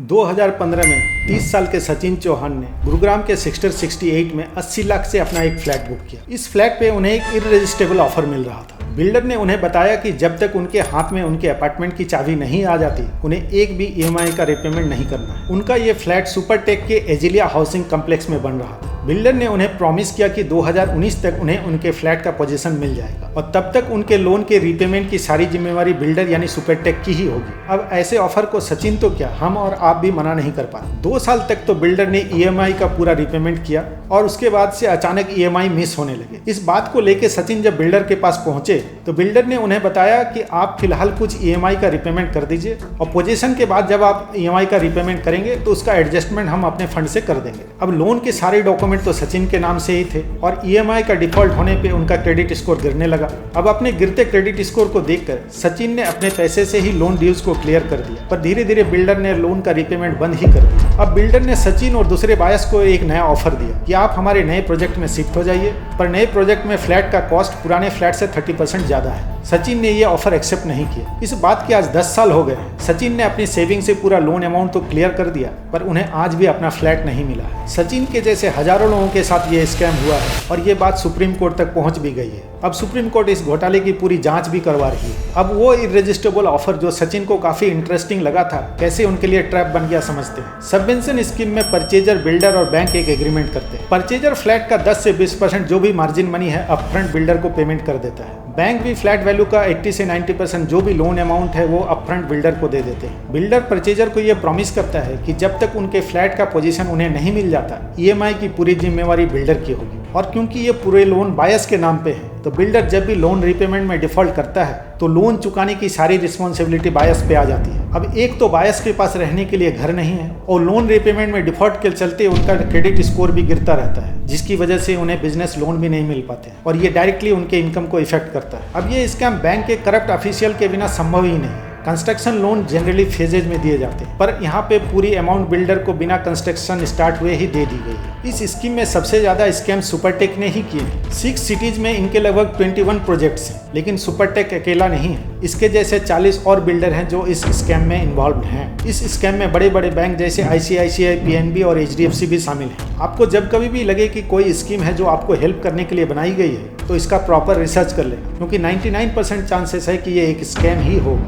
2015 में 30 साल के सचिन चौहान ने गुरुग्राम के सेक्टर 68 में 80 लाख से अपना एक फ्लैट बुक किया। इस फ्लैट पे उन्हें एक इररेजिस्टेबल ऑफर मिल रहा था। बिल्डर ने उन्हें बताया कि जब तक उनके हाथ में उनके अपार्टमेंट की चाबी नहीं आ जाती, उन्हें एक भी ईएमआई का रिपेमेंट नहीं करना है। उनका ये फ्लैट सुपरटेक के एजिलिया हाउसिंग कॉम्प्लेक्स में बन रहा था। बिल्डर ने उन्हें प्रॉमिस किया कि 2019 तक उन्हें उनके फ्लैट का पोजीशन मिल जाएगा और तब तक उनके लोन के रीपेमेंट की सारी जिम्मेवारी बिल्डर यानी सुपरटेक की ही होगी। अब ऐसे ऑफर को सचिन तो क्या, हम और आप भी मना नहीं कर पाते। 2 साल तक तो बिल्डर ने ईएमआई का पूरा रिपेमेंट किया और उसके बाद से अचानक ईएमआई मिस होने लगे। इस बात को लेकर सचिन जब बिल्डर के पास पहुंचे तो बिल्डर ने उन्हें बताया कि आप फिलहाल कुछ ईएमआई का रिपेमेंट कर दीजिए और पोजीशन के बाद जब आप ईएमआई का रिपेमेंट करेंगे तो उसका एडजस्टमेंट हम अपने फंड से कर देंगे। अब लोन के सारे डॉक्यूमेंट तो सचिन के नाम से ही थे और ईएमआई का डिफॉल्ट होने पे उनका क्रेडिट स्कोर गिरने लगा। अब अपने गिरते क्रेडिट स्कोर को देखकर सचिन ने अपने पैसे से ही लोन ड्यूज को क्लियर कर दिया, पर धीरे धीरे बिल्डर ने लोन का रिपेमेंट बंद ही कर दिया। अब बिल्डर ने सचिन और दूसरे बायर्स को एक नया ऑफर दिया कि आप हमारे नए प्रोजेक्ट में शिफ्ट हो जाइए, पर नए प्रोजेक्ट में फ्लैट का कॉस्ट पुराने फ्लैट से 30% ज्यादा है। सचिन ने यह ऑफर एक्सेप्ट नहीं किया। इस बात के आज 10 साल हो गए। सचिन ने अपनी सेविंग से पूरा लोन अमाउंट तो क्लियर कर दिया, पर उन्हें आज भी अपना फ्लैट नहीं मिला है। सचिन के जैसे हजारों लोगों के साथ ये स्कैम हुआ है और ये बात सुप्रीम कोर्ट तक पहुंच भी गई है। अब सुप्रीम कोर्ट इस घोटाले की पूरी जांच भी करवा रही है। अब वो इररेजिस्टेबल ऑफर जो सचिन को काफी इंटरेस्टिंग लगा था, कैसे उनके लिए ट्रैप बन गया समझते हैं। सबवेंशन स्कीम में परचेजर, बिल्डर और बैंक एक एग्रीमेंट करते हैं। परचेजर फ्लैट का 10 से 20% जो भी मार्जिन मनी है अपफ्रंट बिल्डर को पेमेंट कर देता है। बैंक भी फ्लैट वैल्यू का 80 से 90% जो भी लोन अमाउंट है वो अपफ्रंट बिल्डर को दे देते हैं। बिल्डर परचेजर को ये प्रॉमिस करता है कि जब तक उनके फ्लैट का पोजीशन उन्हें नहीं मिल जाता, ईएमआई की पूरी जिम्मेवारी बिल्डर की होगी। और क्योंकि ये पूरे लोन बायर्स के नाम पे है, तो बिल्डर जब भी लोन रिपेमेंट में डिफॉल्ट करता है तो लोन चुकाने की सारी रिस्पॉन्सिबिलिटी बायर्स पे आ जाती है। अब एक तो बायर्स के पास रहने के लिए घर नहीं है और लोन रिपेमेंट में डिफॉल्ट के चलते उनका क्रेडिट स्कोर भी गिरता रहता है, जिसकी वजह से उन्हें बिजनेस लोन भी नहीं मिल पाते और ये डायरेक्टली उनके इनकम को इफेक्ट करता है। अब ये स्कैम बैंक के करप्ट ऑफिशियल के बिना संभव ही नहीं है। कंस्ट्रक्शन लोन जनरली फेजेज में दिए जाते हैं, पर यहाँ पे पूरी अमाउंट बिल्डर को बिना कंस्ट्रक्शन स्टार्ट हुए ही दे दी गई है। इस स्कीम में सबसे ज्यादा स्कैम सुपरटेक ने ही किए हैं। 6 सिटीज में इनके लगभग 21 प्रोजेक्ट्स हैं, लेकिन सुपरटेक अकेला नहीं है। इसके जैसे 40 और बिल्डर हैं जो इस स्कैम में इन्वॉल्व हैं। इस स्कैम में बड़े बड़े बैंक जैसे ICICI, PNB और HDFC भी शामिल हैं। आपको जब कभी भी लगे कि कोई स्कीम है जो आपको हेल्प करने के लिए बनाई गई है, तो इसका प्रॉपर रिसर्च कर लें, क्योंकि 99% चांसेस है कि ये एक स्कैम ही हो।